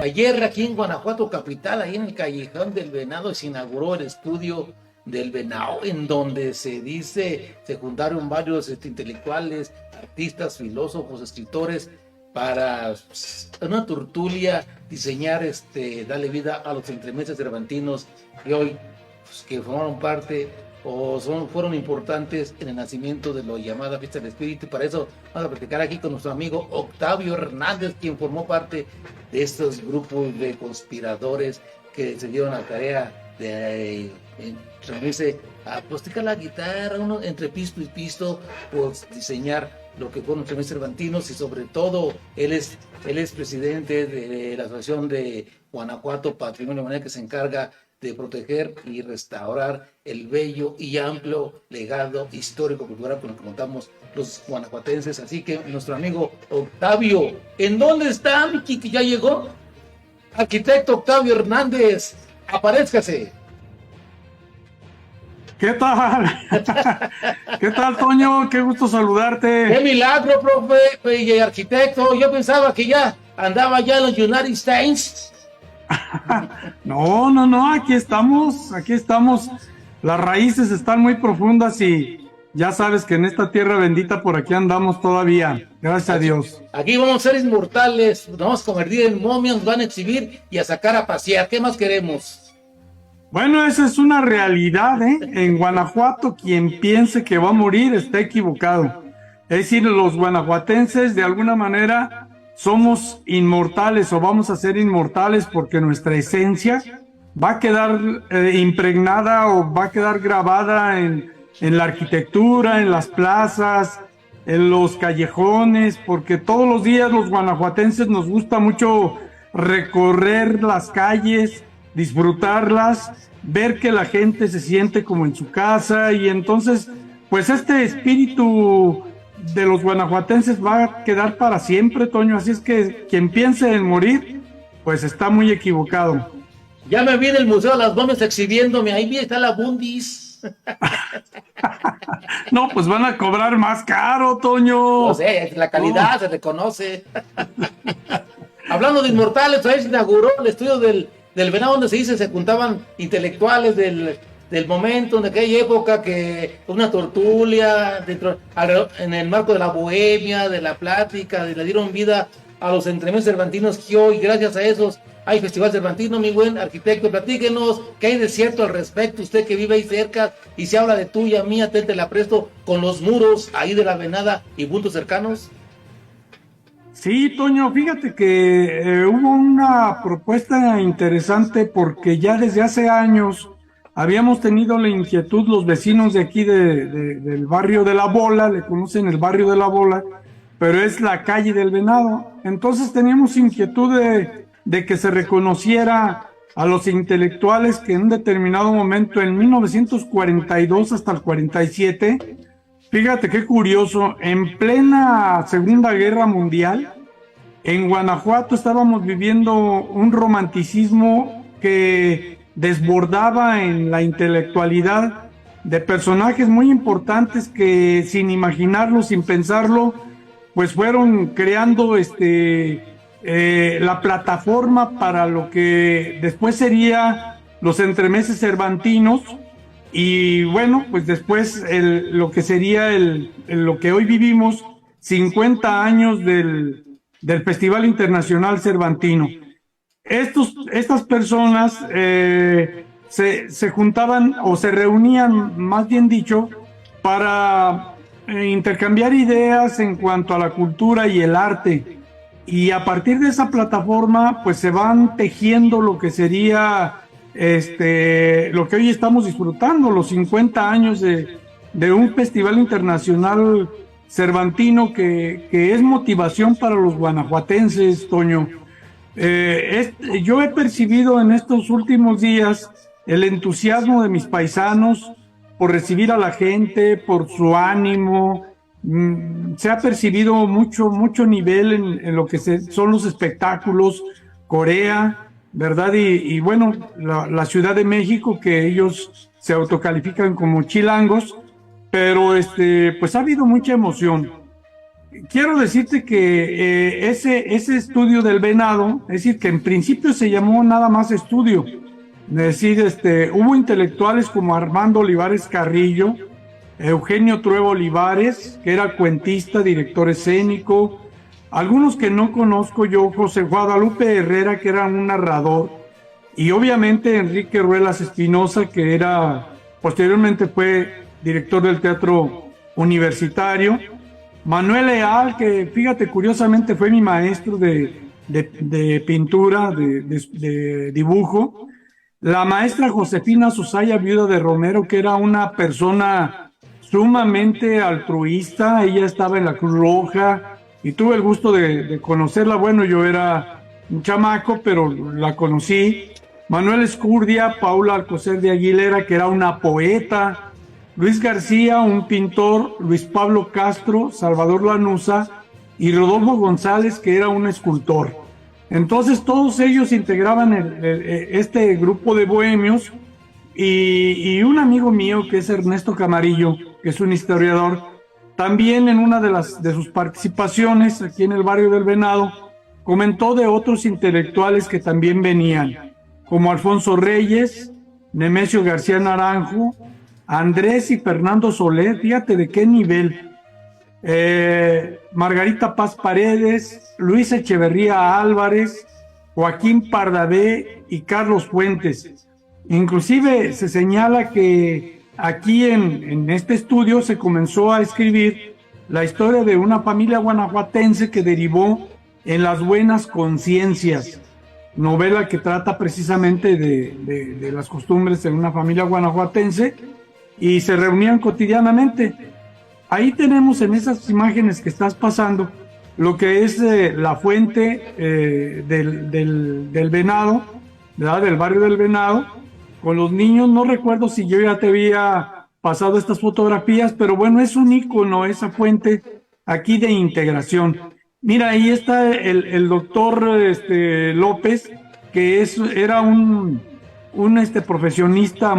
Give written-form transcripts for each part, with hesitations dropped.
Ayer aquí en Guanajuato capital, ahí en el Callejón del Venado, se inauguró el estudio del Venado, en donde se juntaron varios intelectuales, artistas, filósofos, escritores, para una tertulia, diseñar, darle vida a los entremeses cervantinos que hoy, que formaron parte fueron importantes en el nacimiento de lo llamada Fiesta del Espíritu. Para eso vamos a platicar aquí con nuestro amigo Octavio Hernández, quien formó parte de estos grupos de conspiradores que se dieron la tarea de reunirse a tocar la guitarra, uno entre pisto y pisto, pues diseñar lo que fueron los cervantinos, y sobre todo él es presidente de la Asociación de Guanajuato Patrimonio Mundial, que se encarga de proteger y restaurar el bello y amplio legado histórico cultural con el que contamos los guanajuatenses. Así que nuestro amigo Octavio, ¿en dónde está Miki, que ya llegó? Arquitecto Octavio Hernández, aparézcase. ¿Qué tal? ¿Qué tal, Toño? Qué gusto saludarte. ¡Qué milagro, profe y arquitecto! Yo pensaba que ya andaba ya en los United States. No, aquí estamos. Las raíces están muy profundas y ya sabes que en esta tierra bendita por aquí andamos todavía, gracias a Dios. Aquí vamos a ser inmortales, nos vamos a convertir en momias, nos van a exhibir y a sacar a pasear. ¿Qué más queremos? Bueno, esa es una realidad, ¿eh? En Guanajuato, quien piense que va a morir está equivocado. Es decir, los guanajuatenses de alguna manera somos inmortales o vamos a ser inmortales porque nuestra esencia va a quedar impregnada o va a quedar grabada en la arquitectura, en las plazas, en los callejones, porque todos los días los guanajuatenses nos gusta mucho recorrer las calles, disfrutarlas, ver que la gente se siente como en su casa, y entonces pues este espíritu de los guanajuatenses va a quedar para siempre, Toño, así es que quien piense en morir pues está muy equivocado. Ya me vi en el Museo de las Momias exhibiéndome, ahí está la Bundis. No, pues van a cobrar más caro, Toño. No sé, la calidad se reconoce. Hablando de inmortales, ahí se inauguró el estudio del Venado, donde se juntaban intelectuales del momento, de aquella época, que una tertulia en el marco de la bohemia, de la plática, le dieron vida a los entremeses cervantinos, que hoy, gracias a esos, hay Festival Cervantino. Mi buen arquitecto, platíquenos qué hay de cierto al respecto, usted que vive ahí cerca, y se habla de tuya, mía, te la presto, con los muros ahí de la Venada y puntos cercanos. Sí, Toño, fíjate que hubo una propuesta interesante porque ya desde hace años habíamos tenido la inquietud, los vecinos de aquí del barrio de La Bola, le conocen el barrio de La Bola, pero es la calle del Venado. Entonces teníamos inquietud de que se reconociera a los intelectuales que en un determinado momento, en 1942 hasta el 47, fíjate qué curioso, en plena Segunda Guerra Mundial, en Guanajuato estábamos viviendo un romanticismo que desbordaba en la intelectualidad de personajes muy importantes que, sin imaginarlo, sin pensarlo, pues fueron creando la plataforma para lo que después sería los entremeses cervantinos, y bueno, pues después lo que sería lo que hoy vivimos, 50 años del Festival Internacional Cervantino. Estas personas se juntaban o se reunían, más bien dicho, para intercambiar ideas en cuanto a la cultura y el arte, y a partir de esa plataforma pues se van tejiendo lo que sería lo que hoy estamos disfrutando, los 50 años de un Festival Internacional Cervantino que es motivación para los guanajuatenses, Toño. Yo he percibido en estos últimos días el entusiasmo de mis paisanos por recibir a la gente, por su ánimo. Se ha percibido mucho nivel en lo que son los espectáculos, Corea, ¿verdad? Y bueno, la Ciudad de México, que ellos se autocalifican como chilangos, pero pues ha habido mucha emoción. quiero decirte que ese estudio del venado, es decir, que en principio se llamó nada más estudio, es decir, hubo intelectuales como Armando Olivares Carrillo, Eugenio Trueba Olivares, que era cuentista, director escénico, algunos que no conozco yo, José Guadalupe Herrera, que era un narrador, y obviamente Enrique Ruelas Espinosa, que posteriormente fue director del Teatro Universitario, Manuel Leal, que fíjate, curiosamente fue mi maestro de pintura, de dibujo, la maestra Josefina Susaya, viuda de Romero, que era una persona sumamente altruista. Ella estaba en la Cruz Roja y tuve el gusto de conocerla. Bueno, yo era un chamaco, pero la conocí. Manuel Escurdia, Paula Alcocer de Aguilera, que era una poeta, Luis García, un pintor, Luis Pablo Castro, Salvador Lanuza y Rodolfo González, que era un escultor. Entonces todos ellos integraban este grupo de bohemios, y un amigo mío que es Ernesto Camarillo, que es un historiador, también en una de sus participaciones aquí en el barrio del Venado, comentó de otros intelectuales que también venían, como Alfonso Reyes, Nemesio García Naranjo, Andrés y Fernando Soler, fíjate de qué nivel, Margarita Paz Paredes, Luis Echeverría Álvarez, Joaquín Pardavé y Carlos Fuentes. Inclusive se señala que aquí en este estudio se comenzó a escribir la historia de una familia guanajuatense que derivó en Las Buenas Conciencias, novela que trata precisamente de las costumbres de una familia guanajuatense, y se reunían cotidianamente. Ahí tenemos en esas imágenes que estás pasando lo que es la fuente del Venado, ¿verdad? Del barrio del Venado, con los niños. No recuerdo si yo ya te había pasado estas fotografías, pero bueno, es un ícono esa fuente aquí de integración. Mira, ahí está el doctor López, que era un profesionista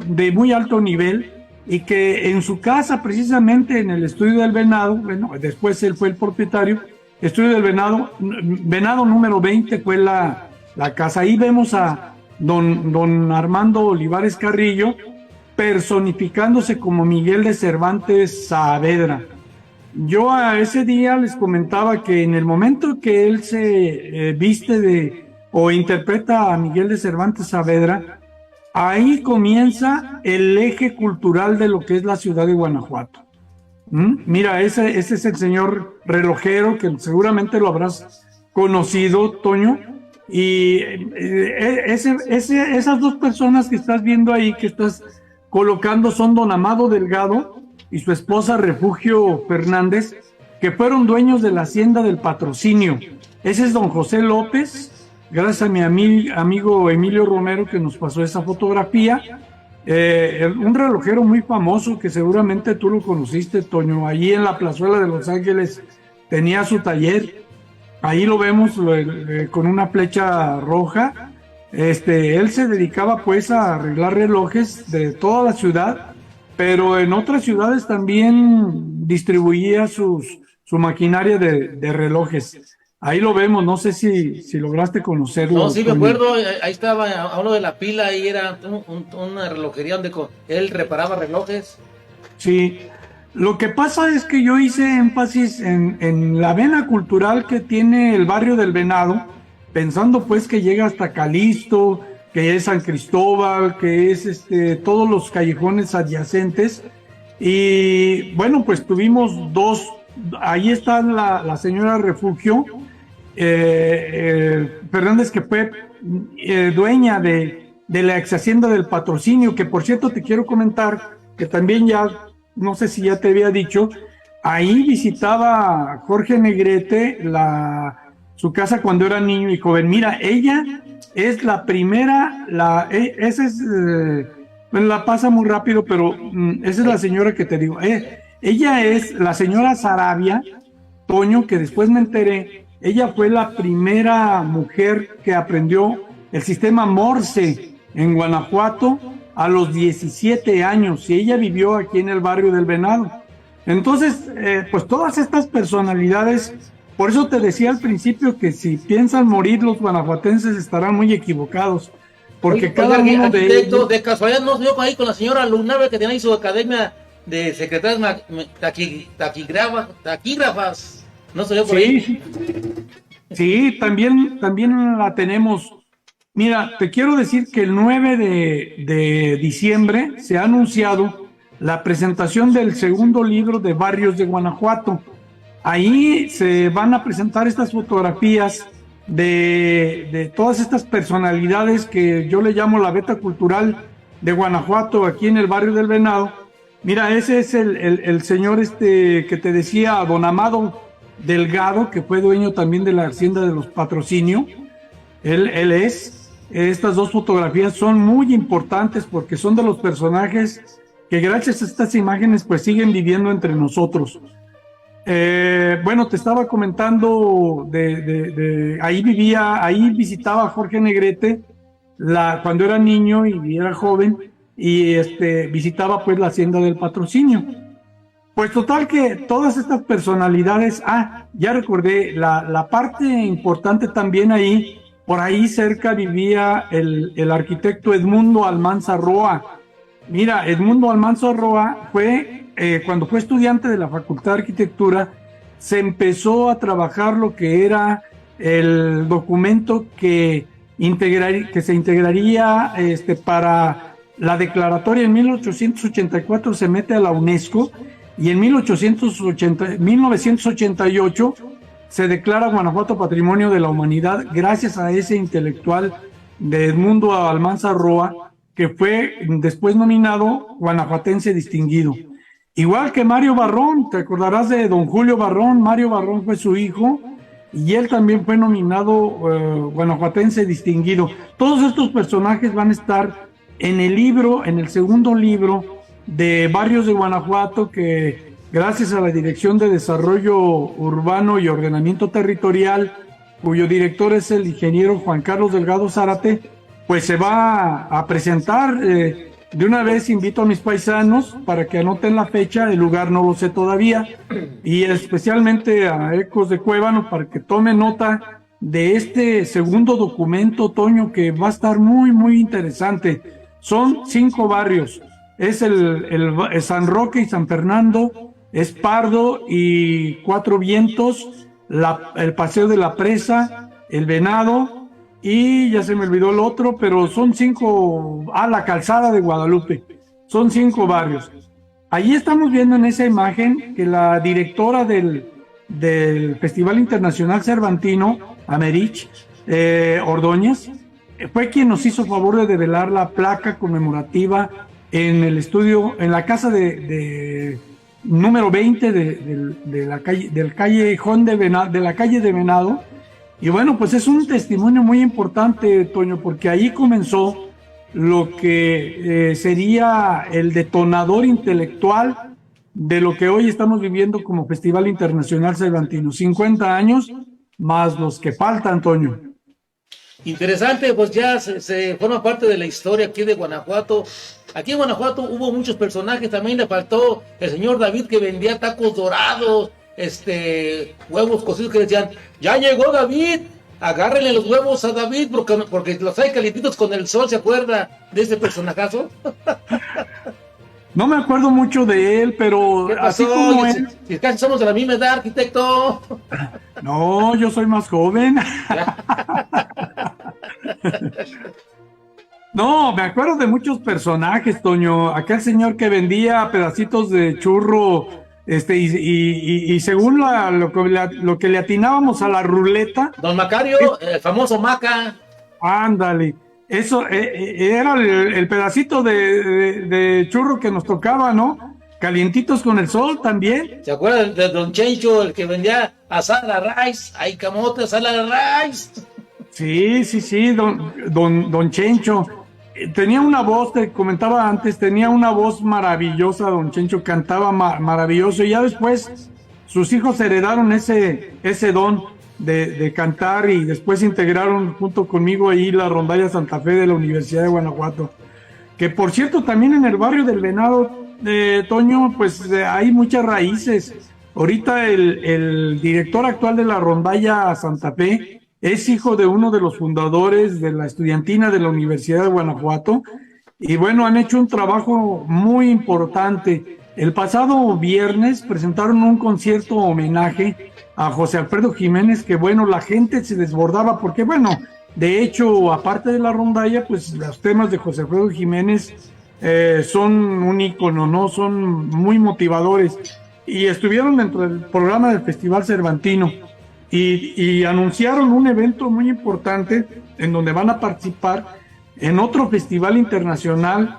de muy alto nivel, y que en su casa, precisamente en el estudio del Venado, bueno, después él fue el propietario, estudio del Venado número 20 fue la casa. Ahí vemos a don Armando Olivares Carrillo personificándose como Miguel de Cervantes Saavedra. Yo a ese día les comentaba que en el momento que él se viste o interpreta a Miguel de Cervantes Saavedra, ahí comienza el eje cultural de lo que es la ciudad de Guanajuato. Mira, ese es el señor relojero, que seguramente lo habrás conocido, Toño, y esas dos personas que estás viendo ahí, que estás colocando, son don Amado Delgado y su esposa Refugio Fernández, que fueron dueños de la hacienda del Patrocinio. Ese es don José López, gracias a mi amigo Emilio Romero, que nos pasó esa fotografía. Un relojero muy famoso que seguramente tú lo conociste, Toño. Allí en la plazuela de Los Ángeles tenía su taller. Ahí lo vemos con una flecha roja. Él se dedicaba pues a arreglar relojes de toda la ciudad, pero en otras ciudades también distribuía su maquinaria de relojes. Ahí lo vemos, no sé si lograste conocerlo. No, sí me acuerdo, ahí estaba a uno de la pila, ahí era una relojería donde él reparaba relojes. Sí, lo que pasa es que yo hice énfasis en la vena cultural que tiene el barrio del Venado, pensando pues que llega hasta Calixto, que es San Cristóbal, que es todos los callejones adyacentes. Y bueno, pues tuvimos ahí está la señora Refugio Fernández, que fue dueña de la ex hacienda del Patrocinio, que por cierto te quiero comentar que también ya, no sé si ya te había dicho, ahí visitaba Jorge Negrete su casa cuando era niño y joven. Mira, ella es la primera, esa es, la pasa muy rápido, pero esa es la señora que te digo. Ella es la señora Sarabia, Toño, que después me enteré. Ella fue la primera mujer que aprendió el sistema Morse en Guanajuato a los 17 años, y ella vivió aquí en el barrio del Venado. Entonces, pues todas estas personalidades, por eso te decía al principio que si piensan morir los guanajuatenses estarán muy equivocados, porque Oye, cada uno de arquitecto, ellos... de casualidad no se vio ahí con la señora Lunave que tiene ahí su academia de secretarias taquígrafas. No se vio por ahí. Sí, sí, también la tenemos. Mira, te quiero decir que el 9 de diciembre se ha anunciado la presentación del segundo libro de Barrios de Guanajuato. Ahí se van a presentar estas fotografías de todas estas personalidades que yo le llamo la beta cultural de Guanajuato, aquí en el barrio del Venado. Mira, ese es el señor que te decía, don Amado Delgado, que fue dueño también de la hacienda de los Patrocinio. Él es. Estas dos fotografías son muy importantes porque son de los personajes que gracias a estas imágenes pues siguen viviendo entre nosotros. Bueno, te estaba comentando ahí visitaba a Jorge Negrete cuando era niño y era joven y visitaba pues la hacienda del Patrocinio. Pues total que todas estas personalidades, ya recordé, la parte importante también ahí, por ahí cerca vivía el arquitecto Edmundo Almanza Roa. Mira, Edmundo Almanza Roa fue, cuando fue estudiante de la Facultad de Arquitectura, se empezó a trabajar lo que era el documento que se integraría para la declaratoria. En 1884 se mete a la UNESCO y en 1988 se declara Guanajuato Patrimonio de la Humanidad gracias a ese intelectual de Edmundo Almanza Roa, que fue después nominado guanajuatense distinguido. Igual que Mario Barrón, te acordarás de don Julio Barrón. Mario Barrón fue su hijo y él también fue nominado guanajuatense distinguido. Todos estos personajes van a estar en el libro, en el segundo libro de Barrios de Guanajuato, que gracias a la Dirección de Desarrollo Urbano y Ordenamiento Territorial, cuyo director es el ingeniero Juan Carlos Delgado Zárate, pues se va a presentar. De una vez invito a mis paisanos para que anoten la fecha, el lugar no lo sé todavía, y especialmente a Ecos de Cuébano para que tomen nota de este segundo documento, Toño, que va a estar muy, muy interesante. Son 5 barrios, es el San Roque y San Fernando, es Pardo y Cuatro Vientos, el Paseo de la Presa, el Venado, y ya se me olvidó el otro, pero son 5, la Calzada de Guadalupe, son 5 barrios. Allí estamos viendo en esa imagen que la directora del Festival Internacional Cervantino, Americh Ordóñez, fue quien nos hizo favor de develar la placa conmemorativa en el estudio, en la casa de número 20 de la calle, del callejón de la calle de Venado. Y bueno, pues es un testimonio muy importante, Toño, porque ahí comenzó lo que sería el detonador intelectual de lo que hoy estamos viviendo como Festival Internacional Cervantino. 50 años más los que faltan, Toño. Interesante, pues ya se forma parte de la historia aquí de Guanajuato. Aquí en Guanajuato hubo muchos personajes, también le faltó el señor David que vendía tacos dorados, huevos cocidos, que decían, ya llegó David, agárrenle los huevos a David porque los hay calientitos con el sol. ¿Se acuerda de ese personajazo? No me acuerdo mucho de él, pero así como él... Si casi somos de la misma edad, arquitecto. No, yo soy más joven. No, me acuerdo de muchos personajes, Toño. Aquel señor que vendía pedacitos de churro, y según lo que le atinábamos a la ruleta. Don Macario, el famoso Maca. Ándale. Eso era el pedacito de churro que nos tocaba, ¿no? Calientitos con el sol también. ¿Se acuerdan de Don Chencho, el que vendía asada rice? Hay camote, asada rice. Sí, don Chencho. Tenía una voz, te comentaba antes, tenía una voz maravillosa, don Chencho, cantaba maravilloso, y ya después sus hijos heredaron ese don de cantar, y después integraron junto conmigo ahí la rondalla Santa Fe de la Universidad de Guanajuato, que por cierto también en el barrio del Venado Toño, pues hay muchas raíces. Ahorita el director actual de la Rondalla Santa Fe es hijo de uno de los fundadores de la estudiantina de la Universidad de Guanajuato y bueno, han hecho un trabajo muy importante. El pasado viernes presentaron un concierto homenaje a José Alfredo Jiménez, que bueno, la gente se desbordaba porque bueno, de hecho, aparte de la rondalla, pues los temas de José Alfredo Jiménez son un ícono, ¿no? Son muy motivadores. Y estuvieron dentro del programa del Festival Cervantino y anunciaron un evento muy importante en donde van a participar en otro festival internacional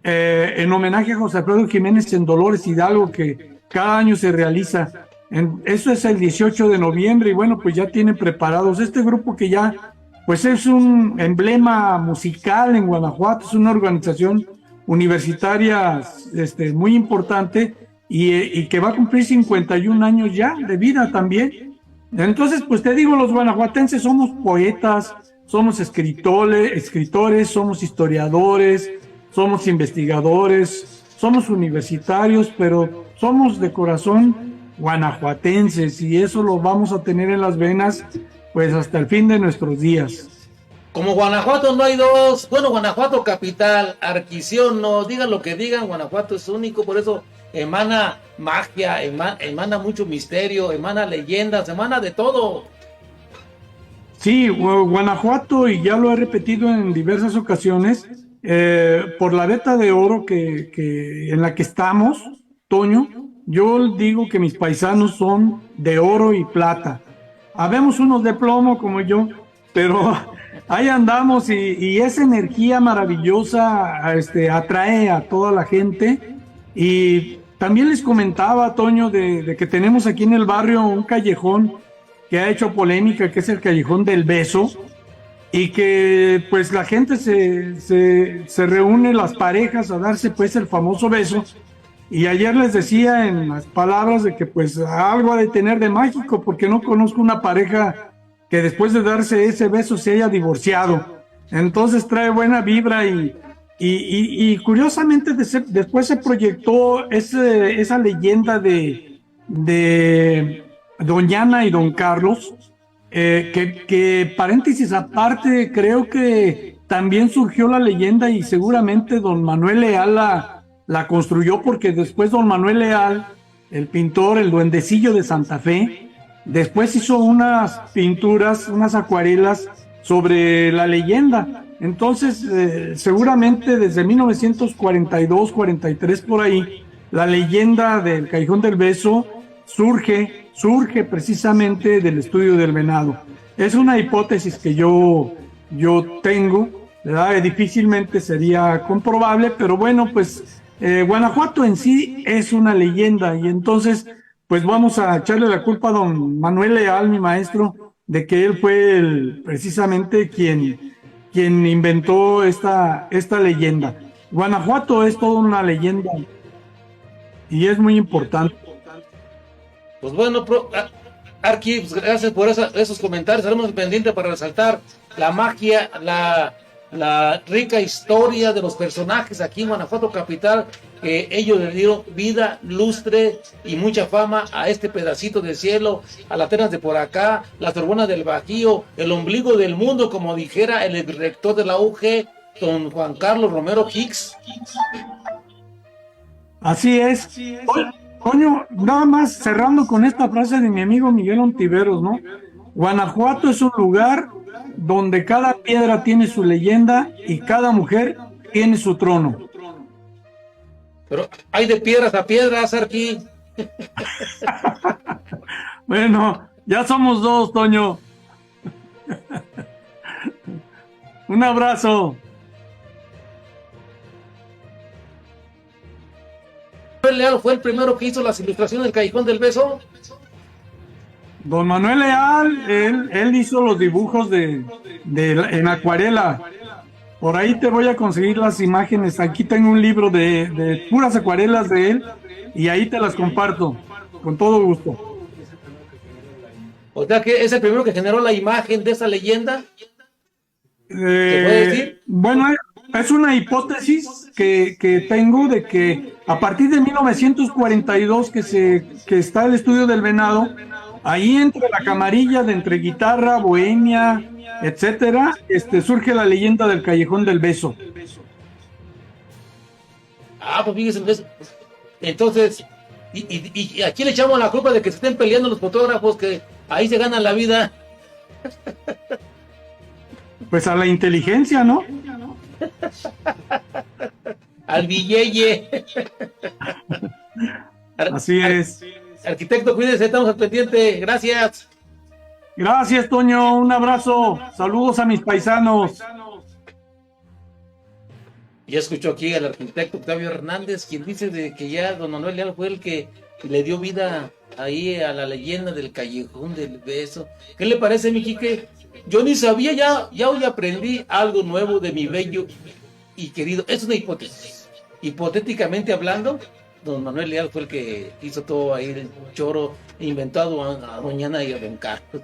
en homenaje a José Alfredo Jiménez en Dolores Hidalgo, que cada año se realiza. Eso es el 18 de noviembre y bueno, pues ya tienen preparados este grupo que ya, pues es un emblema musical en Guanajuato, es una organización universitaria muy importante y que va a cumplir 51 años ya de vida también. Entonces, pues te digo, los guanajuatenses somos poetas, somos escritores, somos historiadores, somos investigadores, somos universitarios, pero somos de corazón guanajuatenses y eso lo vamos a tener en las venas pues hasta el fin de nuestros días. Como Guanajuato no hay dos, bueno, Guanajuato capital, Arquición, no, digan lo que digan, Guanajuato es único, por eso emana magia, emana mucho misterio, emana leyendas, emana de todo. Sí, Guanajuato, y ya lo he repetido en diversas ocasiones, por la veta de oro que en la que estamos, Toño, yo digo que mis paisanos son de oro y plata. Habemos unos de plomo como yo, pero ahí andamos y esa energía maravillosa atrae a toda la gente. Y también les comentaba, Toño, de que tenemos aquí en el barrio un callejón que ha hecho polémica, que es el Callejón del Beso, y que pues la gente se reúne, las parejas, a darse pues el famoso beso. Y ayer les decía en las palabras de que pues algo ha de tener de mágico, porque no conozco una pareja que después de darse ese beso se haya divorciado. Entonces trae buena vibra y curiosamente después se proyectó esa leyenda de Doña Ana y Don Carlos, que paréntesis aparte, creo que también surgió la leyenda y seguramente don Manuel Leal la construyó, porque después don Manuel Leal, el pintor, el duendecillo de Santa Fe, después hizo unas pinturas, unas acuarelas sobre la leyenda. Entonces, seguramente desde 1942, 43 por ahí, la leyenda del Callejón del Beso surge precisamente del estudio del venado. Es una hipótesis que yo tengo, ¿verdad? Difícilmente sería comprobable, pero bueno, pues Guanajuato en sí es una leyenda y entonces pues vamos a echarle la culpa a don Manuel Leal, mi maestro, de que él fue precisamente quien inventó esta leyenda. Guanajuato es toda una leyenda y es muy importante. Pues bueno, Arqui, pues gracias por esos comentarios. Estaremos pendientes para resaltar la magia, la rica historia de los personajes aquí en Guanajuato capital, que ellos le dieron vida, lustre y mucha fama a este pedacito de cielo, a las Atenas de por acá, la Sorbona del Bajío, el ombligo del mundo, como dijera el rector de la UG, don Juan Carlos Romero Hicks. Así es. Coño, nada más cerrando con esta frase de mi amigo Miguel Ontiveros, ¿no? Guanajuato es un lugar donde cada piedra tiene su leyenda y cada mujer tiene su trono. Pero hay de piedras a piedras, Arqui. Bueno, ya somos dos, Toño. Un abrazo. Leal fue el primero que hizo las ilustraciones del Callejón del Beso. Don Manuel Leal, él hizo los dibujos en acuarela. Por ahí te voy a conseguir las imágenes. Aquí tengo un libro de puras acuarelas de él y ahí te las comparto con todo gusto. O sea que es el primero que generó la imagen de esa leyenda. ¿Se puede decir? Bueno, es una hipótesis que tengo de que a partir de 1942 que está el estudio del Venado, ahí entre la camarilla de entre guitarra, bohemia, etcétera, surge la leyenda del Callejón del Beso. Pues fíjese, entonces, y aquí le echamos la culpa de que se estén peleando los fotógrafos, que ahí se ganan la vida. Pues a la inteligencia, ¿no? Al billete. Así es. Arquitecto, cuídese, estamos al pendiente. Gracias. Gracias, Toño. Un abrazo. Saludos a mis paisanos. Ya escuchó aquí al arquitecto Octavio Hernández, quien dice de que ya don Manuel Leal fue el que le dio vida ahí a la leyenda del Callejón del Beso. ¿Qué le parece, mi Quique? Yo ni sabía, ya hoy aprendí algo nuevo de mi bello y querido. Es una hipótesis. Hipotéticamente hablando, don Manuel Leal fue el que hizo todo ahí el choro inventado a doña Ana y a don Carlos.